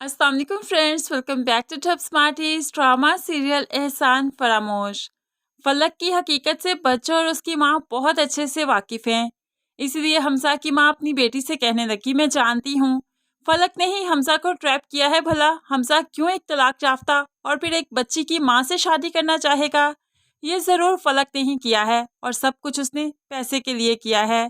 अस्सलाम वालेकुम friends, welcome back to Top Smarties. Drama serial Ehsaan Faramosh. फलक की हकीकत से बच्चों और उसकी माँ बहुत अच्छे से वाकिफ हैं। इसलिए हमजा की माँ अपनी बेटी से कहने लगी, मैं जानती हूँ फलक ने ही हमजा को ट्रैप किया है। भला हमजा क्यों एक तलाक याफ्ता और फिर एक बच्ची की माँ से शादी करना चाहेगा? ये ज़रूर फलक ने ही किया है और सब कुछ उसने पैसे के लिए किया है।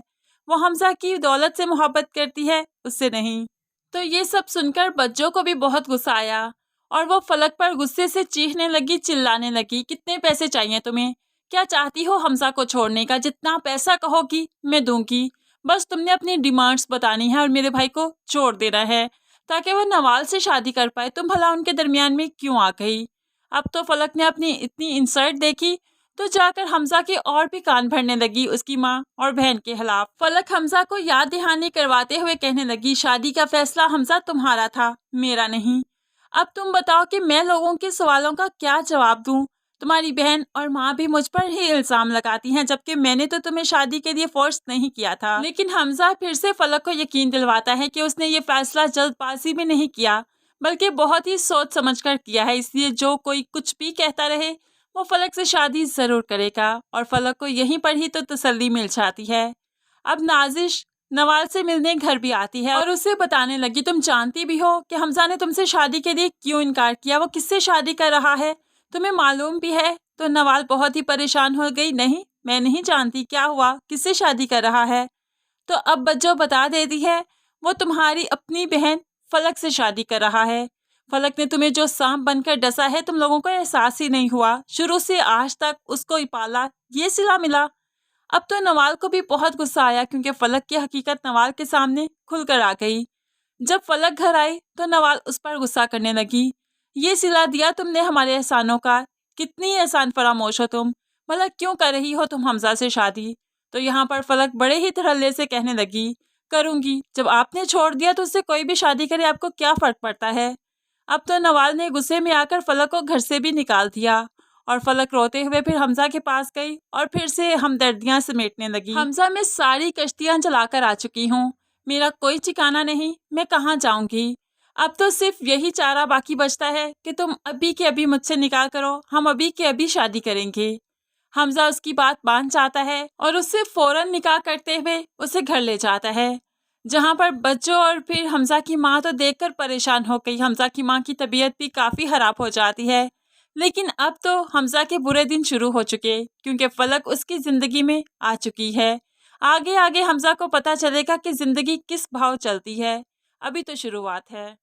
वो हमजा की दौलत से मोहब्बत करती है, उससे नहीं। तो ये सब सुनकर बच्चों को भी बहुत गुस्सा आया और वो फलक पर गुस्से से चीखने लगी, चिल्लाने लगी, कितने पैसे चाहिए तुम्हें? क्या चाहती हो हमजा को छोड़ने का? जितना पैसा कहोगी मैं दूंगी। बस तुमने अपनी डिमांड्स बतानी है और मेरे भाई को छोड़ देना है ताकि वो नवाल से शादी कर पाए। तुम भला उनके दरमियान में क्यों आ गई? अब तो फलक ने अपनी इतनी इंसल्ट देखी तो जाकर हमजा के और भी कान भरने लगी उसकी माँ और बहन के खिलाफ। फलक हमजा को याद दहानी करवाते हुए कहने लगी, शादी का फैसला हमजा तुम्हारा था, मेरा नहीं। अब तुम बताओ कि मैं लोगों के सवालों का क्या जवाब दूं? तुम्हारी बहन और माँ भी मुझ पर ही इल्जाम लगाती हैं, जबकि मैंने तो तुम्हें शादी के लिए फोर्स नहीं किया था। लेकिन हमजा फिर से फलक को यकीन दिलवाता है कि उसने ये फैसला जल्दबाजी में नहीं किया, बल्कि बहुत ही सोच समझकर किया है। इसलिए जो कोई कुछ भी कहता रहे, वो फलक से शादी जरूर करेगा। और फलक को यहीं पर ही तो तसल्ली मिल जाती है। अब नाजिश नवाल से मिलने घर भी आती है और उसे बताने लगी, तुम जानती भी हो कि हमजा ने तुमसे शादी के लिए क्यों इनकार किया? वो किससे शादी कर रहा है तुम्हें मालूम भी है? तो नवाल बहुत ही परेशान हो गई, नहीं मैं नहीं जानती, क्या हुआ, किससे शादी कर रहा है? तो अब बच्चों बता देती है, वो तुम्हारी अपनी बहन फलक से शादी कर रहा है। फलक ने तुम्हें जो सांप बनकर डसा है, तुम लोगों को एहसास ही नहीं हुआ। शुरू से आज तक उसको ही पाला, ये सिला मिला। अब तो नवाल को भी बहुत गुस्सा आया क्योंकि फलक की हकीकत नवाल के सामने खुलकर आ गई। जब फलक घर आई तो नवाल उस पर गुस्सा करने लगी, ये सिला दिया तुमने हमारे एहसानों का, कितनी एहसान फरामोश हो तुम। भला क्यों कर रही हो तुम हमजा से शादी? तो यहाँ पर फलक बड़े ही धड़ल्ले से कहने लगी, करूंगी, जब आपने छोड़ दिया तो उससे कोई भी शादी करे, आपको क्या फर्क पड़ता है? अब तो नवाल ने गुस्से में आकर फलक को घर से भी निकाल दिया और फलक रोते हुए फिर हमजा के पास गई और फिर से हमदर्दियां समेटने लगी। हमजा, मैं सारी कश्तियां जलाकर आ चुकी हूँ, मेरा कोई ठिकाना नहीं, मैं कहाँ जाऊंगी? अब तो सिर्फ यही चारा बाकी बचता है कि तुम अभी के अभी मुझसे निकाह करो, हम अभी के अभी शादी करेंगे। हमजा उसकी बात मान जाता है और उससे फौरन निकाह करते हुए उसे घर ले जाता है, जहाँ पर बच्चों और फिर हमजा की माँ तो देखकर परेशान हो गई। हमजा की माँ की तबीयत भी काफ़ी ख़राब हो जाती है। लेकिन अब तो हमजा के बुरे दिन शुरू हो चुके क्योंकि फलक उसकी ज़िंदगी में आ चुकी है। आगे आगे हमजा को पता चलेगा कि ज़िंदगी किस भाव चलती है। अभी तो शुरुआत है।